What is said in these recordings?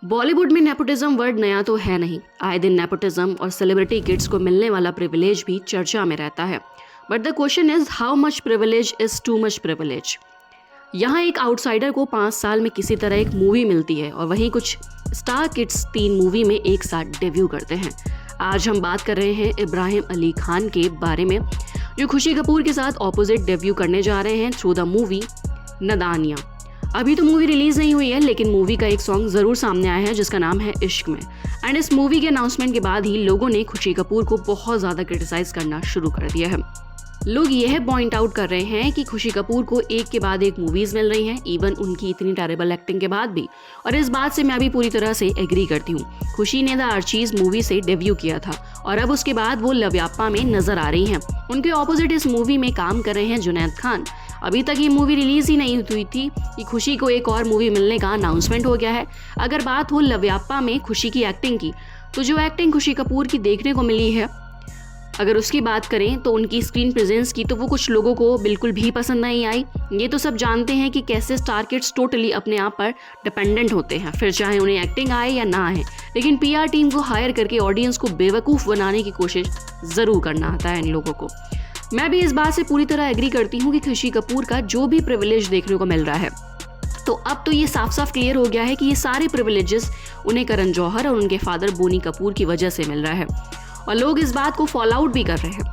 बॉलीवुड में nepotism word नया तो है नहीं। आए दिन नेपोटिज्म और सेलिब्रिटी किड्स को मिलने वाला प्रिविलेज भी चर्चा में रहता है। But the question is how much privilege is too much privilege. यहाँ एक आउटसाइडर को 5 साल में किसी तरह एक मूवी मिलती है और वहीं कुछ स्टार किड्स 3 मूवी में एक साथ डेब्यू करते हैं। आज हम बात कर रहे हैं इब्राहिम अली खान के बारे में, जो खुशी कपूर के साथ ऑपोजिट डेब्यू करने जा रहे हैं थ्रू द मूवी नदानिया। अभी तो मूवी रिलीज नहीं हुई है, लेकिन मूवी का एक सॉन्ग जरूर सामने आया है जिसका नाम है इश्क में। एंड इस मूवी के अनाउंसमेंट के बाद ही लोगों ने खुशी कपूर को बहुत ज्यादा क्रिटिसाइज करना शुरू कर दिया है। लोग यह पॉइंट आउट कर रहे हैं कि खुशी कपूर को एक के बाद एक मूवीज मिल रही हैं, इवन उनकी इतनी टेरेबल एक्टिंग के बाद भी। और इस बात से मैं भी पूरी तरह से एग्री करती हूँ। खुशी ने द आर्चीज मूवी से डेब्यू किया था और अब उसके बाद वो लव्याप्पा में नजर आ रही हैं। उनके ऑपोजिट इस मूवी में काम कर रहे हैं जुनैद खान। अभी तक ये मूवी रिलीज ही नहीं हुई थी कि खुशी को एक और मूवी मिलने का अनाउंसमेंट हो गया है। अगर बात हो लव्याप्पा में खुशी की एक्टिंग की, तो जो एक्टिंग खुशी कपूर की देखने को मिली है, अगर उसकी बात करें तो उनकी स्क्रीन प्रेजेंस की, तो वो कुछ लोगों को बिल्कुल भी पसंद नहीं आई। ये तो सब जानते हैं कि कैसे स्टार किड्स टोटली अपने आप पर डिपेंडेंट होते हैं, फिर चाहे उन्हें एक्टिंग आए या ना आए। लेकिन पीआर टीम को हायर करके ऑडियंस को बेवकूफ़ बनाने की कोशिश ज़रूर करना आता है इन लोगों को। मैं भी इस बात से पूरी तरह एग्री करती हूँ कि खुशी कपूर का जो भी प्रिविलेज देखने को मिल रहा है, तो अब तो ये साफ साफ क्लियर हो गया है कि ये सारे प्रिविलेजेस उन्हें करण जौहर और उनके फादर बोनी कपूर की वजह से मिल रहा है। और लोग इस बात को फॉलो आउट भी कर रहे हैं।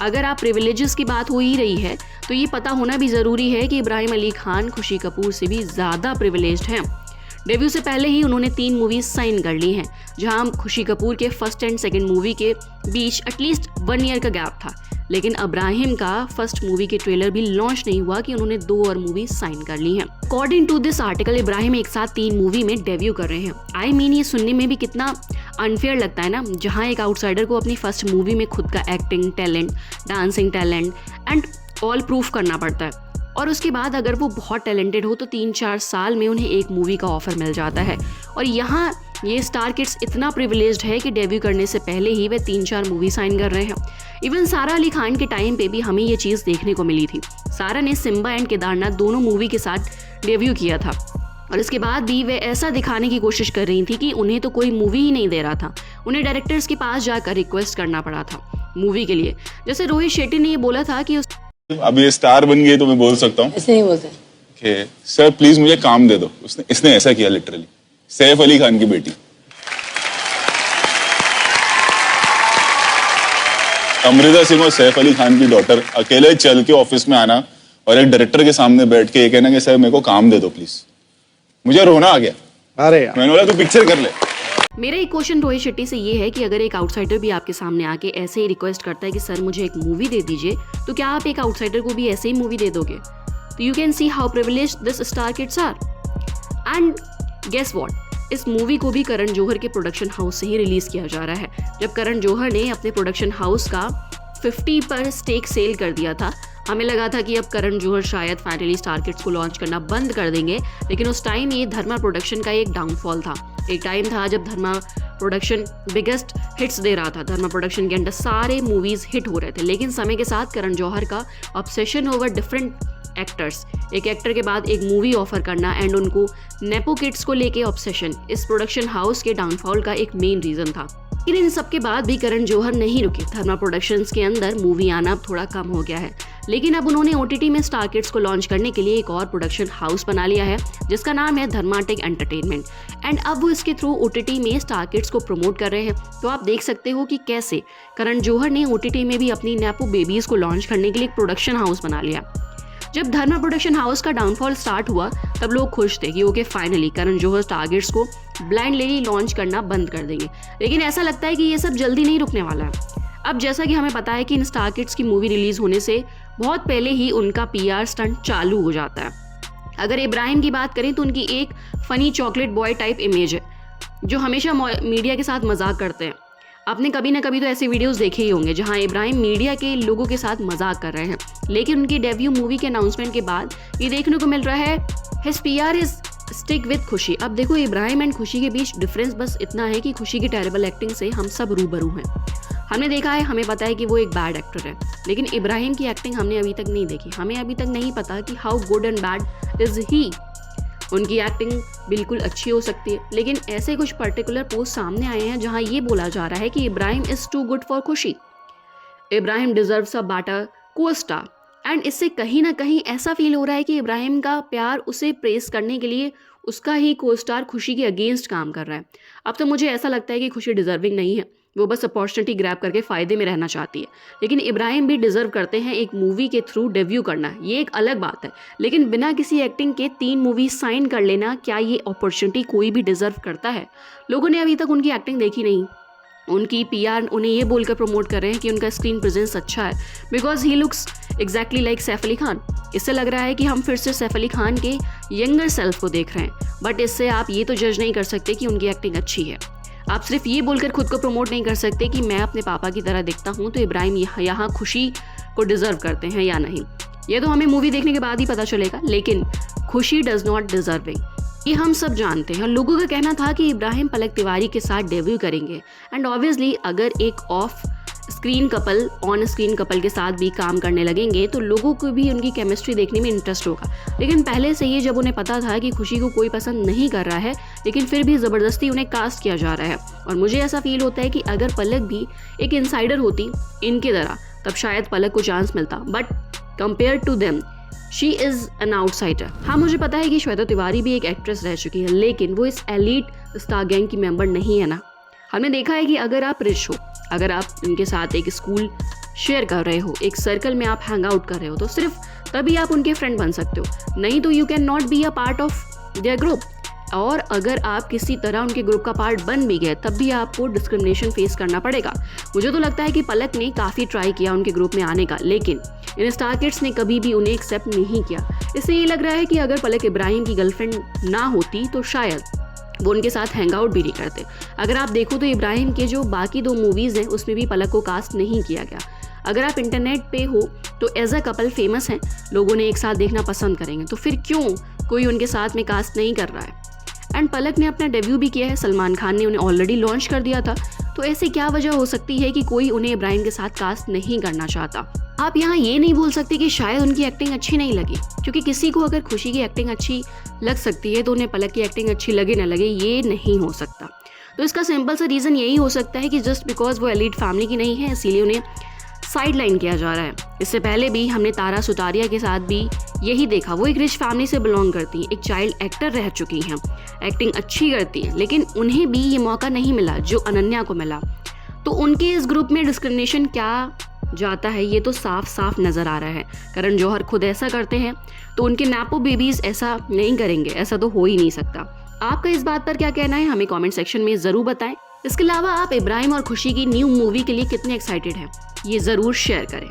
अगर आप प्रिविलेजेस की बात हो ही रही है, तो ये पता होना भी ज़रूरी है कि इब्राहिम अली खान खुशी कपूर से भी ज़्यादा प्रिविलेज्ड हैं। डेब्यू से पहले ही उन्होंने 3 मूवीज साइन कर ली हैं, जहां खुशी कपूर के फर्स्ट एंड सेकंड मूवी के बीच एटलीस्ट 1 ईयर का गैप था। लेकिन इब्राहिम का फर्स्ट मूवी के ट्रेलर भी लॉन्च नहीं हुआ कि उन्होंने 2 और मूवी साइन कर ली हैं। According to this article, Ibrahim एक साथ 3 मूवी में डेब्यू कर रहे हैं। आई मीन, ये सुनने में भी कितना अनफेयर लगता है ना, जहाँ एक आउटसाइडर को अपनी फर्स्ट मूवी में खुद का acting talent, dancing talent and all proof करना पड़ता है। और उसके बाद अगर वो बहुत टैलेंटेड हो तो 3-4 साल में उन्हें एक मूवी का ऑफर मिल जाता है। और यहाँ ये स्टार किड्स इतना प्रिविलेज्ड है कि डेब्यू करने से पहले ही वे 3-4 मूवी साइन कर रहे हैं। इवन सारा अली खान के टाइम पे भी हमें ये चीज़ देखने को मिली थी। सारा ने सिम्बा एंड केदारनाथ दोनों मूवी के साथ डेब्यू किया था, और इसके बाद भी वे ऐसा दिखाने की कोशिश कर रही थी कि उन्हें तो कोई मूवी ही नहीं दे रहा था। उन्हें डायरेक्टर्स के पास जाकर रिक्वेस्ट करना पड़ा था मूवी के लिए। जैसे रोहित शेट्टी ने ये बोला था कि अब ये स्टार बन गई तो मैं बोल सकता हूँ, ऐसे नहीं बोलते कि सर प्लीज मुझे काम दे दो। इसने ऐसा किया लिटरली। सैफ अली खान की बेटी अमृता सिंह और सैफ अली खान की डॉटर अकेले चल के ऑफिस में आना और एक डायरेक्टर के सामने बैठ के ये कहना कि सर मेरे को काम दे दो प्लीज। मुझे रोना आ गया। अरे यार, मैंने बोला तू पिक्चर कर ले। मेरा एक क्वेश्चन रोहित शेट्टी से ये है कि अगर एक आउटसाइडर भी आपके सामने आके ऐसे ही रिक्वेस्ट करता है कि सर मुझे एक मूवी दे दीजिए, तो क्या आप एक आउटसाइडर को भी ऐसे ही मूवी दे दोगे? तो you can see how privileged this star kids are. And guess what, इस मूवी को भी करण जौहर के प्रोडक्शन हाउस से ही रिलीज किया जा रहा है। जब करण जौहर ने अपने प्रोडक्शन हाउस का 50 पर स्टेक सेल कर दिया था, हमें लगा था कि अब करण जौहर शायद फाइनली स्टार किड्स को लॉन्च करना बंद कर देंगे। लेकिन उस टाइम ये धर्मा प्रोडक्शन का एक डाउनफॉल था। एक टाइम था जब धर्मा प्रोडक्शन बिगेस्ट हिट्स दे रहा था। धर्मा प्रोडक्शन के अंदर सारे मूवीज हिट हो रहे थे। लेकिन समय के साथ करण जौहर का ऑब्सेशन ओवर डिफरेंट एक्टर्स, एक एक्टर के बाद एक मूवी ऑफर करना एंड उनको नेपो किड्स को लेके ऑब्सेशन, इस प्रोडक्शन हाउस के डाउनफॉल का एक मेन रीजन था। लेकिन इन सब के बाद भी करण जौहर नहीं रुके। धर्मा प्रोडक्शंस के अंदर मूवी आना अब थोड़ा कम हो गया है, लेकिन अब उन्होंने ओटीटी में स्टार किड्स को लॉन्च करने के लिए एक और प्रोडक्शन हाउस बना लिया है, जिसका नाम है धर्माटेक एंटरटेनमेंट। एंड अब वो इसके थ्रू ओटीटी में स्टार किड्स को प्रमोट कर रहे हैं। तो आप देख सकते हो कि कैसे करण जौहर ने ओटीटी में भी अपनी नेपो बेबीज को लॉन्च करने के लिए एक प्रोडक्शन हाउस बना लिया। जब धर्मा प्रोडक्शन हाउस का डाउनफॉल स्टार्ट हुआ, तब लोग खुश थे कि okay finally Karan Johar star kids को ब्लाइंडली लॉन्च करना बंद कर देंगे। लेकिन ऐसा लगता है कि ये सब जल्दी नहीं रुकने वाला है। अब जैसा कि हमें पता है कि इन स्टार किड्स की मूवी रिलीज होने से बहुत पहले ही उनका पीआर स्टंट चालू हो जाता है। अगर इब्राहिम की बात करें तो उनकी एक funny chocolate boy type image है, जो हमेशा मीडिया के साथ मजाक करते हैं। आपने कभी ना कभी तो ऐसे वीडियोस देखे ही होंगे जहां इब्राहिम मीडिया के लोगों के साथ मजाक कर रहे हैं। लेकिन उनकी डेब्यू मूवी के अनाउंसमेंट के बाद ये देखने को मिल रहा है his PR is stick with खुशी। अब देखो, इब्राहिम एंड खुशी के बीच डिफरेंस बस इतना है कि खुशी की टेरेबल एक्टिंग से हम सब रूबरू हैं। हमने देखा है, हमें पता है कि वो एक बैड एक्टर है, लेकिन इब्राहिम की एक्टिंग हमने अभी तक नहीं देखी। हमें अभी तक नहीं पता कि how good and bad is he. उनकी एक्टिंग बिल्कुल अच्छी हो सकती है, लेकिन ऐसे कुछ पर्टिकुलर पोस्ट सामने आए हैं जहां ये बोला जा रहा है कि Ibrahim is too good for Khushi, Ibrahim deserves a better co star. And इससे कहीं ना कहीं ऐसा फील हो रहा है कि इब्राहिम का प्यार उसे प्रेस करने के लिए उसका ही को स्टार खुशी के अगेंस्ट काम कर रहा है। अब तो मुझे ऐसा लगता है कि खुशी डिजर्विंग नहीं है, वो बस अपॉर्चुनिटी ग्रैब करके फ़ायदे में रहना चाहती है। लेकिन इब्राहिम भी डिजर्व करते हैं एक मूवी के थ्रू डेब्यू करना, ये एक अलग बात है। लेकिन बिना किसी एक्टिंग के 3 मूवी साइन कर लेना, क्या ये अपॉर्चुनिटी कोई भी डिजर्व करता है? लोगों ने अभी तक उनकी एक्टिंग देखी नहीं, उनकी पीआर उन्हें ये बोलकर प्रमोट कर रहे हैं कि उनका स्क्रीन प्रेजेंस अच्छा है because he looks exactly like Saif Ali Khan. इससे लग रहा है कि हम फिर से सैफ अली खान के यंगर सेल्फ को देख रहे हैं, बट इससे आप ये तो जज नहीं कर सकते कि उनकी एक्टिंग अच्छी है। आप सिर्फ ये बोलकर खुद को प्रमोट नहीं कर सकते कि मैं अपने पापा की तरह दिखता हूँ, तो इब्राहिम यहाँ खुशी को डिजर्व करते हैं या नहीं, ये तो हमें मूवी देखने के बाद ही पता चलेगा। लेकिन खुशी डज नॉट डिजर्विंग, ये हम सब जानते हैं। लोगों का कहना था कि इब्राहिम पलक तिवारी के साथ डेब्यू करेंगे, एंड ऑब्वियसली अगर एक of screen couple on screen couple के साथ भी काम करने लगेंगे तो लोगों को भी उनकी केमिस्ट्री देखने में इंटरेस्ट होगा। लेकिन पहले से ही जब उन्हें पता था कि खुशी को कोई पसंद नहीं कर रहा है, लेकिन फिर भी ज़बरदस्ती उन्हें कास्ट किया जा रहा है। और मुझे ऐसा फील होता है कि अगर पलक भी एक इनसाइडर होती इनकी तरह, तब शायद पलक को चांस मिलता, but compare to them she is an outsider. हाँ, मुझे पता है कि श्वेता तिवारी भी एक एक्ट्रेस रह चुकी है, लेकिन वो इस एलीट स्टार गैंग की मेंबर नहीं है ना। हमने देखा है कि अगर आप रिच हो, अगर आप उनके साथ एक स्कूल शेयर कर रहे हो, एक सर्कल में आप हैंग आउट कर रहे हो, तो सिर्फ तभी आप उनके फ्रेंड बन सकते हो, नहीं तो you can not be a part of their group. और अगर आप किसी तरह उनके ग्रुप का पार्ट बन भी गए, तब भी आपको डिस्क्रिमिनेशन फेस करना पड़ेगा। मुझे तो लगता है कि पलक ने काफ़ी ट्राई किया उनके ग्रुप में आने का, लेकिन इन स्टार किड्स ने कभी भी उन्हें एक्सेप्ट नहीं किया। इससे ये लग रहा है कि अगर पलक इब्राहिम की गर्लफ्रेंड ना होती तो शायद वो उनके साथ हैंग आउट भी नहीं करते। अगर आप देखो तो इब्राहिम के जो बाकी 2 मूवीज़ हैं उसमें भी पलक को कास्ट नहीं किया गया। अगर आप इंटरनेट पे हो तो एज अ कपल फेमस हैं, लोगों ने एक साथ देखना पसंद करेंगे, तो फिर क्यों कोई उनके साथ में कास्ट नहीं कर रहा है? एंड पलक ने अपना डेब्यू भी किया है, सलमान खान ने उन्हें ऑलरेडी लॉन्च कर दिया था, तो ऐसी क्या वजह हो सकती है कि कोई उन्हें इब्राहिम के साथ कास्ट नहीं करना चाहता? आप यहाँ ये नहीं बोल सकते कि शायद उनकी एक्टिंग अच्छी नहीं लगी, क्योंकि किसी को अगर खुशी की एक्टिंग अच्छी लग सकती है तो उन्हें पलक की एक्टिंग अच्छी लगे ना लगे, ये नहीं हो सकता। तो इसका सिंपल सा रीज़न यही हो सकता है कि जस्ट बिकॉज वो एलीट फैमिली की नहीं है, इसीलिए उन्हें साइड लाइन किया जा रहा है। इससे पहले भी हमने तारा सुतारिया के साथ भी यही देखा, वो एक रिच फैमिली से बिलोंग करती हैं, एक चाइल्ड एक्टर रह चुकी हैं, एक्टिंग अच्छी करती हैं, लेकिन उन्हें भी ये मौका नहीं मिला जो अनन्या को मिला। तो उनके इस ग्रुप में डिस्क्रिमिनेशन क्या जाता है, ये तो साफ साफ नज़र आ रहा है। करण जौहर खुद ऐसा करते हैं, तो उनके नैपो बेबीज़ ऐसा नहीं करेंगे, ऐसा तो हो ही नहीं सकता। आपका इस बात पर क्या कहना है, हमें कमेंट सेक्शन में ज़रूर बताएं। इसके अलावा आप इब्राहिम और खुशी की न्यू मूवी के लिए कितने एक्साइटेड हैं, ये ज़रूर शेयर करें।